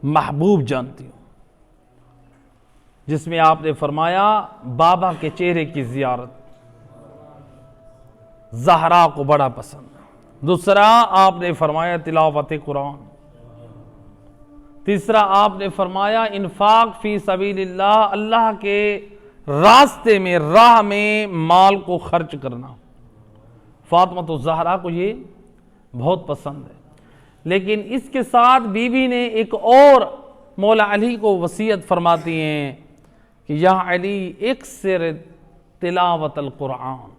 محبوب جانتی ہوں، جس میں آپ نے فرمایا بابا کے چہرے کی زیارت زہرا کو بڑا پسند، دوسرا آپ نے فرمایا تلاوت قرآن، تیسرا آپ نے فرمایا انفاق فی سبیل اللہ، اللہ کے راستے میں، راہ میں مال کو خرچ کرنا۔ فاطمہ الزہرا کو یہ بہت پسند ہے، لیکن اس کے ساتھ بیوی نے ایک اور مولا علی کو وصیت فرماتی ہیں کہ یا علی اکثر تلاوت القرآن،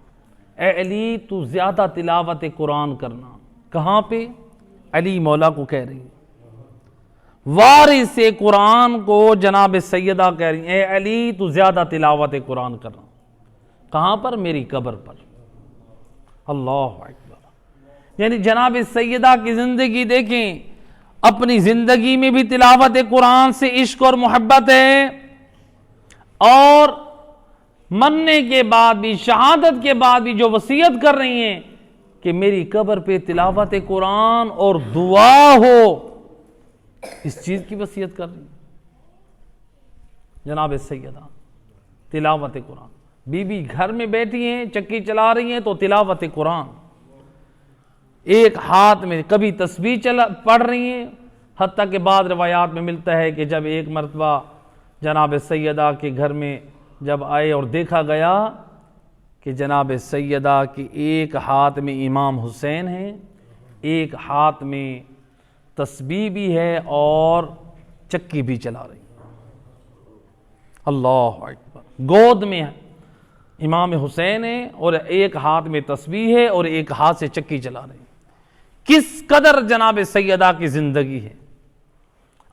اے علی تو زیادہ تلاوت قرآن کرنا۔ کہاں پہ؟ علی مولا کو کہہ رہی ہیں، وارث قرآن کو جناب سیدہ کہہ رہی ہیں اے علی تو زیادہ تلاوت قرآن کرنا۔ کہاں پر؟ میری قبر پر۔ اللہ اکبر، یعنی جناب سیدہ کی زندگی دیکھیں، اپنی زندگی میں بھی تلاوت قرآن سے عشق اور محبت ہے، اور مرنے کے بعد بھی، شہادت کے بعد بھی جو وصیت کر رہی ہیں کہ میری قبر پہ تلاوت قرآن اور دعا ہو، اس چیز کی وصیت کر رہی ہیں جناب سیدہ، تلاوت قرآن۔ بی بی گھر میں بیٹھی ہیں، چکی چلا رہی ہیں تو تلاوت قرآن، ایک ہاتھ میں کبھی تسبیح پڑھ رہی ہیں، حتیٰ کہ بعض روایات میں ملتا ہے کہ جب ایک مرتبہ جناب سیدہ کے گھر میں جب آئے اور دیکھا گیا کہ جناب سیدہ کے ایک ہاتھ میں امام حسین ہیں، ایک ہاتھ میں تسبیح بھی ہے اور چکی بھی چلا رہی، اللہ اکبر، گود میں امام حسین ہے اور ایک ہاتھ میں تسبیح ہے اور ایک ہاتھ سے چکی چلا رہی، کس قدر جناب سیدہ کی زندگی ہے۔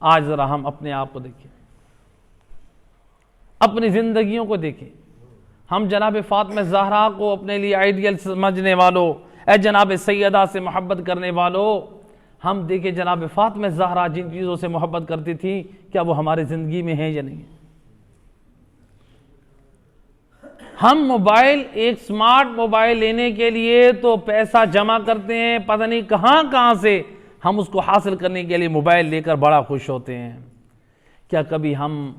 آج ذرا ہم اپنے آپ کو دیکھیں، اپنی زندگیوں کو دیکھیں، ہم جناب فاطمہ زہرا کو اپنے لیے آئیڈیل سمجھنے والوں، اے جناب سیدہ سے محبت کرنے والوں، ہم دیکھیں جناب فاطمہ زہرا جن چیزوں سے محبت کرتی تھی، کیا وہ ہماری زندگی میں ہیں یا نہیں؟ ہم موبائل، ایک سمارٹ موبائل لینے کے لیے تو پیسہ جمع کرتے ہیں، پتہ نہیں کہاں سے ہم اس کو حاصل کرنے کے لیے موبائل لے کر بڑا خوش ہوتے ہیں۔ کیا کبھی ہم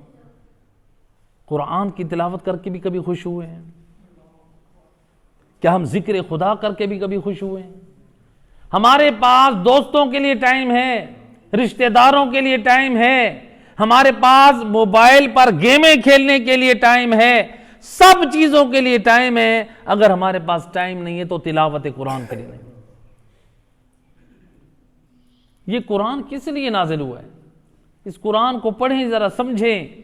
قرآن کی تلاوت کر کے بھی کبھی خوش ہوئے ہیں؟ کیا ہم ذکر خدا کر کے بھی کبھی خوش ہوئے ہیں؟ ہمارے پاس دوستوں کے لیے ٹائم ہے، رشتہ داروں کے لیے ٹائم ہے، ہمارے پاس موبائل پر گیمیں کھیلنے کے لیے ٹائم ہے، سب چیزوں کے لیے ٹائم ہے، اگر ہمارے پاس ٹائم نہیں ہے تو تلاوت قرآن کے لیے نہیں۔ یہ قرآن کس لیے نازل ہوا ہے؟ اس قرآن کو پڑھیں، ذرا سمجھیں،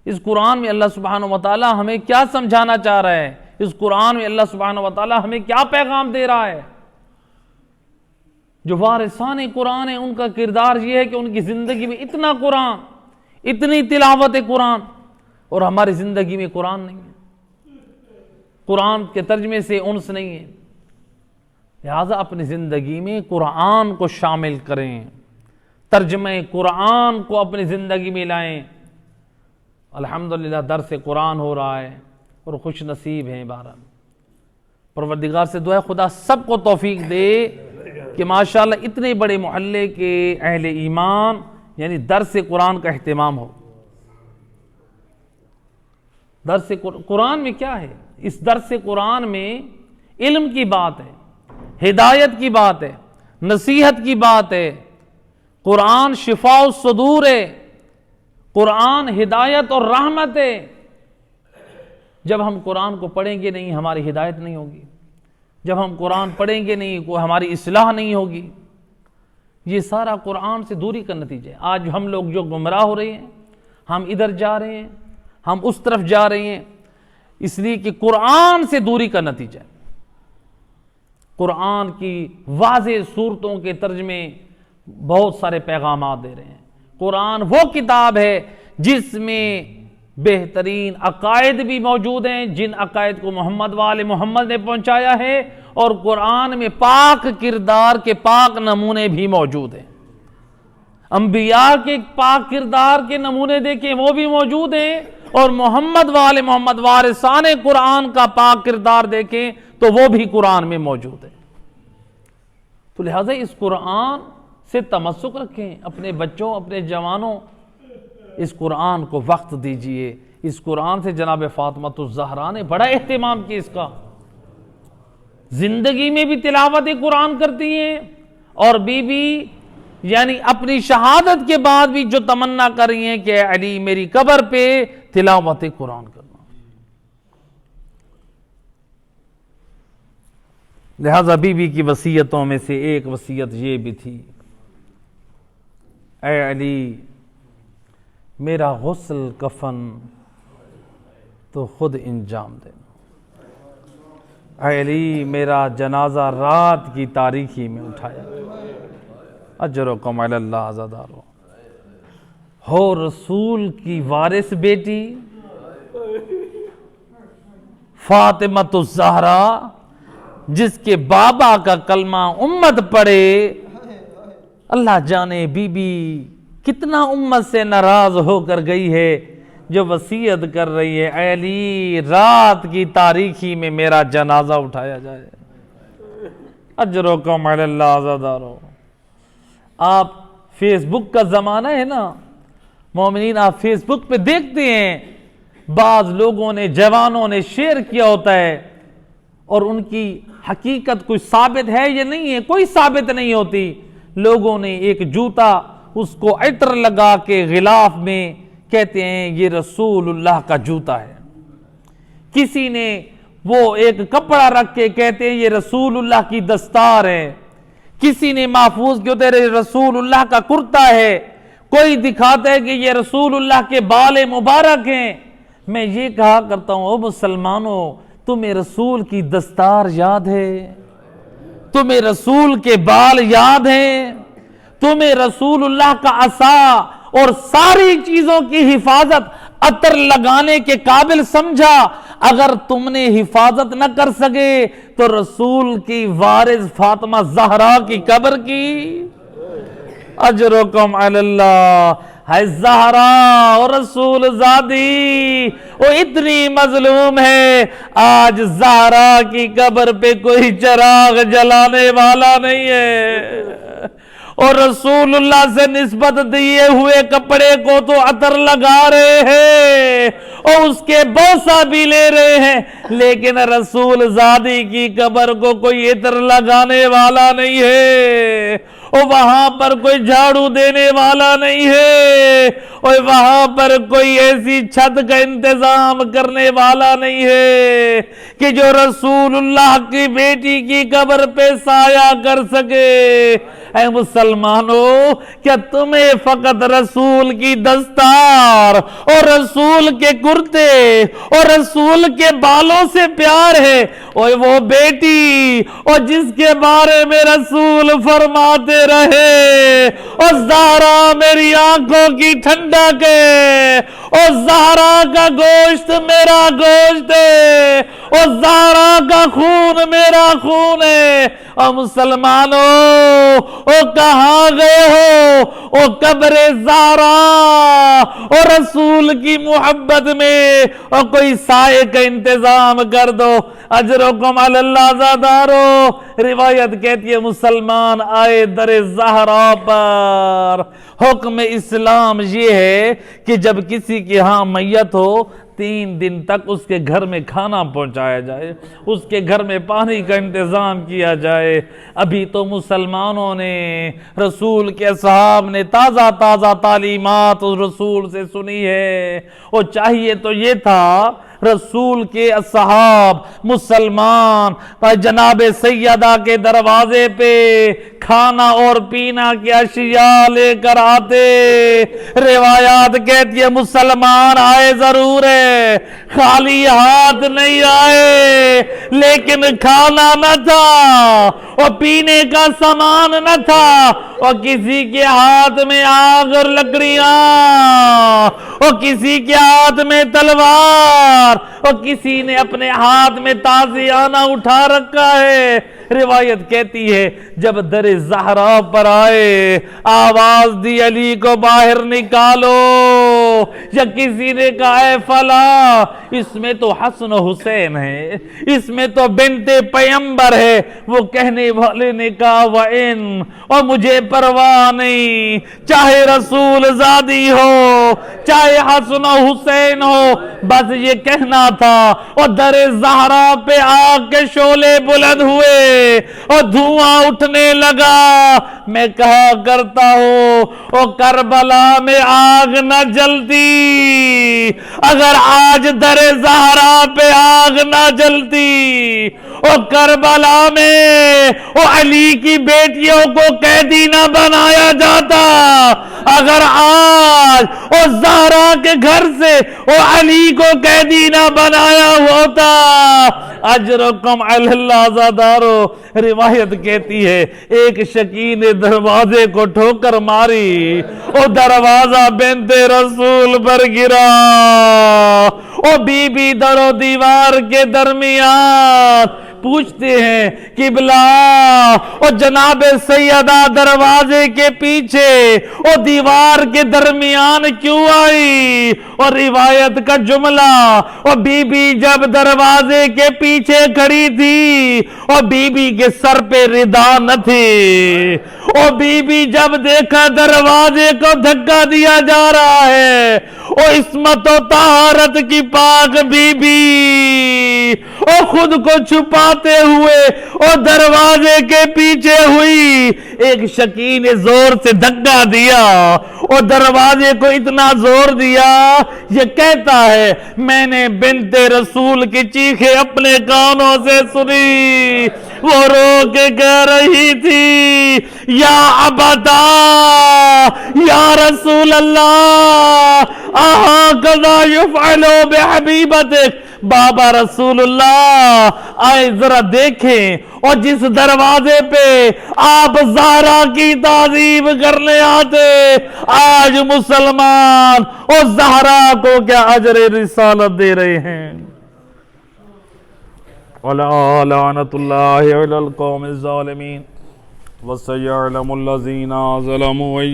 اس قرآن میں اللہ سبحانہ وتعالی ہمیں کیا سمجھانا چاہ رہا ہے، اس قرآن میں اللہ سبحانہ وتعالی ہمیں کیا پیغام دے رہا ہے۔ جو وارثان قرآن ہیں ان کا کردار یہ ہے کہ ان کی زندگی میں اتنا قرآن، اتنی تلاوت قرآن، اور ہماری زندگی میں قرآن نہیں ہے، قرآن کے ترجمے سے انس نہیں ہے۔ لہذا اپنی زندگی میں قرآن کو شامل کریں، ترجمہ قرآن کو اپنی زندگی میں لائیں۔ الحمدللہ درس قرآن ہو رہا ہے اور خوش نصیب ہیں۔ بہرحال پروردگار سے دعا ہے خدا سب کو توفیق دے کہ ماشاءاللہ اتنے بڑے محلے کے اہل ایمان یعنی درس قرآن کا اہتمام ہو۔ درس قرآن میں کیا ہے؟ اس درس قرآن میں علم کی بات ہے، ہدایت کی بات ہے، نصیحت کی بات ہے، قرآن شفاء الصدور ہے، قرآن ہدایت اور رحمت ہے۔ جب ہم قرآن کو پڑھیں گے نہیں ہماری ہدایت نہیں ہوگی، جب ہم قرآن پڑھیں گے نہیں کوئی ہماری اصلاح نہیں ہوگی۔ یہ سارا قرآن سے دوری کا نتیجہ ہے۔ آج ہم لوگ جو گمراہ ہو رہے ہیں، ہم ادھر جا رہے ہیں، ہم اس طرف جا رہے ہیں، اس لیے کہ قرآن سے دوری کا نتیجہ ہے۔ قرآن کی واضح صورتوں کے ترجمے بہت سارے پیغامات دے رہے ہیں۔ قرآن وہ کتاب ہے جس میں بہترین عقائد بھی موجود ہیں، جن عقائد کو محمد وآل محمد نے پہنچایا ہے، اور قرآن میں پاک کردار کے پاک نمونے بھی موجود ہیں۔ انبیاء کے پاک کردار کے نمونے دیکھیں وہ بھی موجود ہیں، اور محمد وآل محمد وارثان قرآن کا پاک کردار دیکھیں تو وہ بھی قرآن میں موجود ہے۔ تو لہٰذا اس قرآن سے تمسک رکھیں، اپنے بچوں، اپنے جوانوں، اس قرآن کو وقت دیجئے۔ اس قرآن سے جناب فاطمہ الزہرا نے بڑا اہتمام کیا، اس کا زندگی میں بھی تلاوت قرآن کرتی ہیں اور بیوی یعنی اپنی شہادت کے بعد بھی جو تمنا کر رہی ہیں کہ علی میری قبر پہ تلاوت قرآن کرنا. لہذا بیوی کی وصیتوں میں سے ایک وصیت یہ بھی تھی، اے علی میرا غسل کفن تو خود انجام دینا، اے علی میرا جنازہ رات کی تاریکی میں اٹھایا، اجرکم علی اللہ عزادارو. ہو رسول کی وارث بیٹی فاطمۃ الزہرا، جس کے بابا کا کلمہ امت پڑھے، اللہ جانے بی بی کتنا امت سے ناراض ہو کر گئی ہے جو وصیت کر رہی ہے اے علی رات کی تاریکی میں میرا جنازہ اٹھایا جائے. اجرکم علی اللہ عزادارو. آپ فیس بک کا زمانہ ہے نا مومنین، آپ فیس بک پہ دیکھتے ہیں بعض لوگوں نے جوانوں نے شیئر کیا ہوتا ہے اور ان کی حقیقت کوئی ثابت ہے یا نہیں ہے، کوئی ثابت نہیں ہوتی. لوگوں نے ایک جوتا اس کو عطر لگا کے غلاف میں کہتے ہیں یہ رسول اللہ کا جوتا ہے، کسی نے وہ ایک کپڑا رکھ کے کہتے ہیں یہ رسول اللہ کی دستار ہے، کسی نے محفوظ کیوں تیرے رسول اللہ کا کرتا ہے، کوئی دکھاتا ہے کہ یہ رسول اللہ کے بال مبارک ہیں. میں یہ کہا کرتا ہوں او مسلمانوں، تمہیں رسول کی دستار یاد ہے؟ تمہیں رسول کے بال یاد ہیں؟ تمہیں رسول اللہ کا عصا اور ساری چیزوں کی حفاظت عطر لگانے کے قابل سمجھا؟ اگر تم نے حفاظت نہ کر سکے تو رسول کی وارث فاطمہ زہرا کی قبر کی اجرکم علی اللہ. ہے زہرا اور رسول زادی وہ اتنی مظلوم ہے، آج زہرا کی قبر پہ کوئی چراغ جلانے والا نہیں ہے، اور رسول اللہ سے نسبت دیے ہوئے کپڑے کو تو عطر لگا رہے ہیں اور اس کے بوسہ بھی لے رہے ہیں، لیکن رسول زادی کی قبر کو کوئی عطر لگانے والا نہیں ہے، اور وہاں پر کوئی جھاڑو دینے والا نہیں ہے، اور وہاں پر کوئی ایسی چھت کا انتظام کرنے والا نہیں ہے کہ جو رسول اللہ کی بیٹی کی قبر پہ سایہ کر سکے. اے مسلمانوں، کیا تمہیں فقط رسول کی دستار اور رسول کے کرتے اور رسول کے بالوں سے پیار ہے؟ اور وہ بیٹی اور جس کے بارے میں رسول فرماتے رہے اور زہرا میری آنکھوں کی ٹھنڈک ہے، اور زہرا کا گوشت میرا گوشت ہے، اور زہرا کا خون میرا خون ہے. اور مسلمانوں، او کہاں گئے ہو؟ او قبر زہرا اور رسول کی محبت میں اور کوئی سائے کا انتظام کر دو. اجرکم علی اللہ زادارو. روایت کہتی ہے مسلمان آئے در زہرا پر. حکم اسلام یہ ہے کہ جب کسی کے ہاں میت ہو 3 دن تک اس کے گھر میں کھانا پہنچایا جائے، اس کے گھر میں پانی کا انتظام کیا جائے. ابھی تو مسلمانوں نے، رسول کے اصحاب نے تازہ تازہ تعلیمات اس رسول سے سنی ہے، اور چاہیے تو یہ تھا رسول کے اصحاب مسلمان جناب سیدہ کے دروازے پہ کھانا اور پینا کی اشیاء لے کر آتے. روایات کہتی ہے مسلمان آئے ضرور ہے، خالی ہاتھ نہیں آئے، لیکن کھانا نہ تھا اور پینے کا سامان نہ تھا، اور کسی کے ہاتھ میں آگ اور لکڑیاں، اور کسی کے ہاتھ میں تلوار، اور کسی نے اپنے ہاتھ میں تازیانہ اٹھا رکھا ہے. روایت کہتی ہے جب در زہرا پر آئے، آواز دی علی کو باہر نکالو. یا کسی نے کہا اے فلاں اس میں تو حسن و حسین ہے، اس میں تو بنت پیمبر ہے، وہ کہنے والے نے کہا وَإِن، اور مجھے پرواہ نہیں، چاہے رسول زادی ہو چاہے حسن و حسین ہو، بس یہ کہنا تھا۔ اور در زہرا پہ آگ کے شعلے بلند ہوئے اور دھواں اٹھنے لگا۔ میں کہا کرتا ہوں او کربلا میں آگ نہ جلتی، اگر آج در زہرا پہ آگ نہ جلتی، او کربلا میں او علی کی بیٹیوں کو قیدی نہ بنایا جاتا، اگر آج او زہرا کے گھر سے او علی کو قیدی نہ بنایا ہوتا۔ اجرکم علی اللہ زادارو، روایت کہتی ہے ایک شکی نے دروازے کو ٹھوکر ماری، او دروازہ بنت رسول پر گرا، او بی بی در و دیوار کے درمیان پوچھتے ہیں قبلہ او جناب سیدہ دروازے کے پیچھے او دیوار کے درمیان کیوں آئی؟ اور روایت کا جملہ او بی بی جب دروازے کے پیچھے کھڑی تھی اور بی بی کے سر پہ ردا نہ تھی، او بی بی جب دیکھا دروازے کو دھکا دیا جا رہا ہے، او عصمت و طہارت کی پاک بی بی او خود کو چھپاتے ہوئے او دروازے کے پیچھے ہوئی، ایک شکی نے زور سے دھکا دیا اور دروازے کو اتنا زور دیا، یہ کہتا ہے میں نے بنت رسول کی چیخیں اپنے کانوں سے سنی، وہ رو کے کہہ رہی تھی یا ابدا یا رسول اللہ اہکذا یفعل بحبیبتک، بابا رسول اللہ آئے ذرا دیکھیں، اور جس دروازے پہ آپ زہرا کی تعظیم کرنے آتے، آج مسلمان اور زہرا کو کیا اجر رسالت دے رہے ہیں۔ وَلَا لَعْنَةُ اللَّهِ عَلَى الْقَوْمِ الظَّالِمِينَ وَسَيَعْلَمُ الَّذِينَ ظَلَمُوا